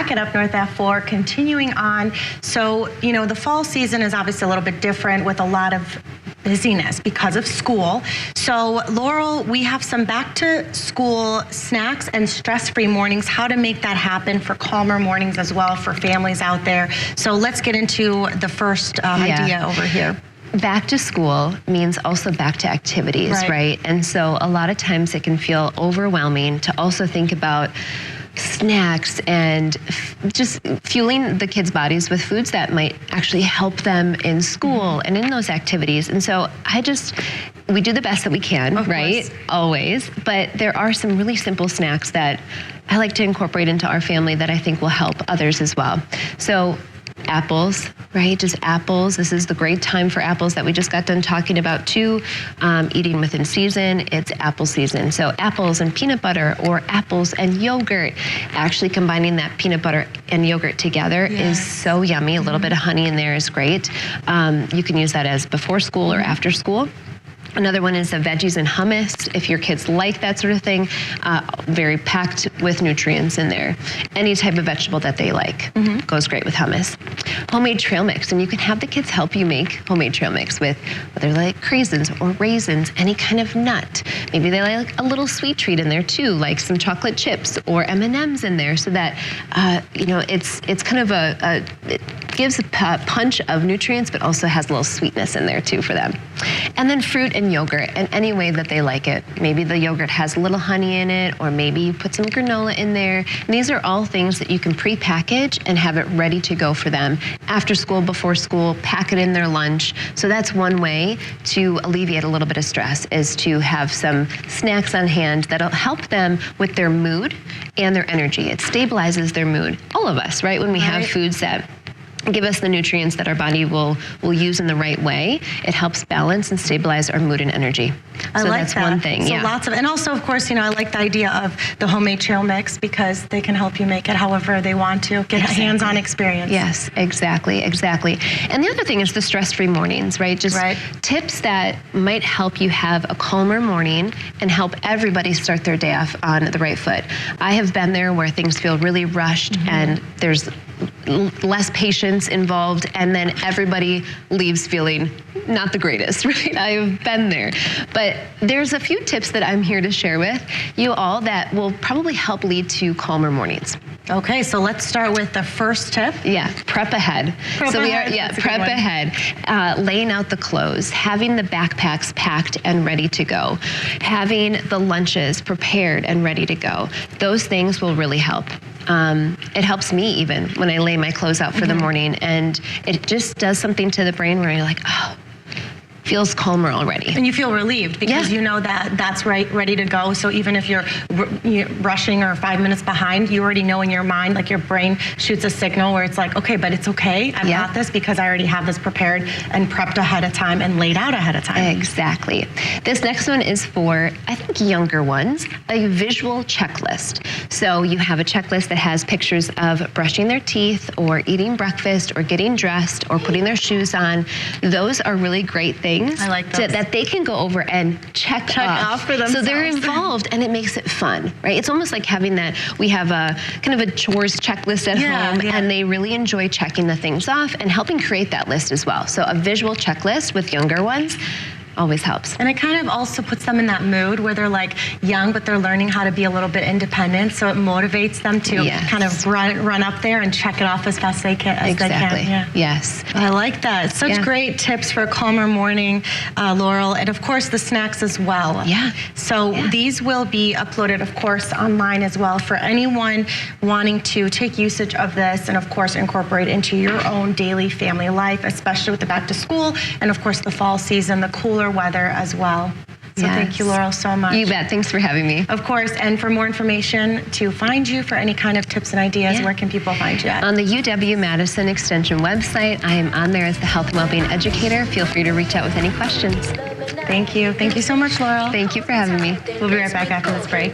back at Up North F4, continuing on. So, you know, the fall season is obviously a little bit different with a lot of busyness because of school. So, Laurel, we have some back to school snacks and stress-free mornings, how to make that happen for calmer mornings as well for families out there. So let's get into the first idea over here. Back to school means also back to activities, right? And so a lot of times it can feel overwhelming to also think about snacks and just fueling the kids' bodies with foods that might actually help them in school and in those activities. And so we do the best that we can, right? Always. But there are some really simple snacks that I like to incorporate into our family that I think will help others as well. So apples, right? Just apples. This is the great time for apples that we just got done talking about too. Eating within season, it's apple season. So apples and peanut butter, or apples and yogurt. Actually combining that peanut butter and yogurt together is so yummy. A little bit of honey in there is great. You can use that as before school or after school. Another one is the veggies and hummus. If your kids like that sort of thing, very packed with nutrients in there. Any type of vegetable that they like goes great with hummus. Homemade trail mix, and you can have the kids help you make homemade trail mix with whether they like craisins or raisins, any kind of nut. Maybe they like a little sweet treat in there too, like some chocolate chips or M&Ms in there, so that you know, it's kind of it gives a punch of nutrients, but also has a little sweetness in there too for them. And then fruit and yogurt in any way that they like it. Maybe the yogurt has a little honey in it, or maybe you put some granola in there. And these are all things that you can pre-package and have it ready to go for them after school, before school, pack it in their lunch. So that's one way to alleviate a little bit of stress, is to have some snacks on hand that'll help them with their mood and their energy. It stabilizes their mood. All of us, right? When we have foods that give us the nutrients that our body will use in the right way, it helps balance and stabilize our mood and energy. I so like that's that. one thing. So lots of, and also of course, you know, I like the idea of the homemade trail mix because they can help you make it however they want to, get a hands-on experience. Yes, exactly. And the other thing is the stress-free mornings, right? Just tips that might help you have a calmer morning and help everybody start their day off on the right foot. I have been there where things feel really rushed and there's less patience involved, and then everybody leaves feeling not the greatest, right? I've been there. But there's a few tips that I'm here to share with you all that will probably help lead to calmer mornings. Okay, so let's start with the first tip. Yeah, prep ahead. Prep ahead. Laying out the clothes, having the backpacks packed and ready to go, having the lunches prepared and ready to go. Those things will really help. It helps me even when I lay my clothes out for the morning, and it just does something to the brain where you're like, oh, feels calmer already. And you feel relieved because you know that that's ready to go. So even if you're rushing or 5 minutes behind, you already know in your mind, like your brain shoots a signal where it's like, okay, but it's okay. I've got this because I already have this prepared and prepped ahead of time and laid out ahead of time. Exactly. This next one is for, I think, younger ones, a visual checklist. So you have a checklist that has pictures of brushing their teeth or eating breakfast or getting dressed or putting their shoes on. Those are really great things. I like that they can go over and check off for themselves. So they're involved, and it makes it fun, right? It's almost like having that, we have a kind of a chores checklist at home, and they really enjoy checking the things off and helping create that list as well. So a visual checklist with younger ones always helps. And it kind of also puts them in that mood where they're like young, but they're learning how to be a little bit independent. So it motivates them to kind of run up there and check it off as fast as they can. Yes. I like that. Such great tips for a calmer morning, Laurel. And of course, the snacks as well. So these will be uploaded, of course, online as well for anyone wanting to take usage of this and, of course, incorporate into your own daily family life, especially with the back to school and, of course, the fall season, the cooler weather as well. So thank you, Laurel, so much. You bet. Thanks for having me. Of course. And for more information to find you for any kind of tips and ideas, where can people find you at? On the UW-Madison Extension website. I am on there as the Health and Wellbeing Educator. Feel free to reach out with any questions. Thank you. Thank you so much, Laurel. Thank you for having me. We'll be right back after this break.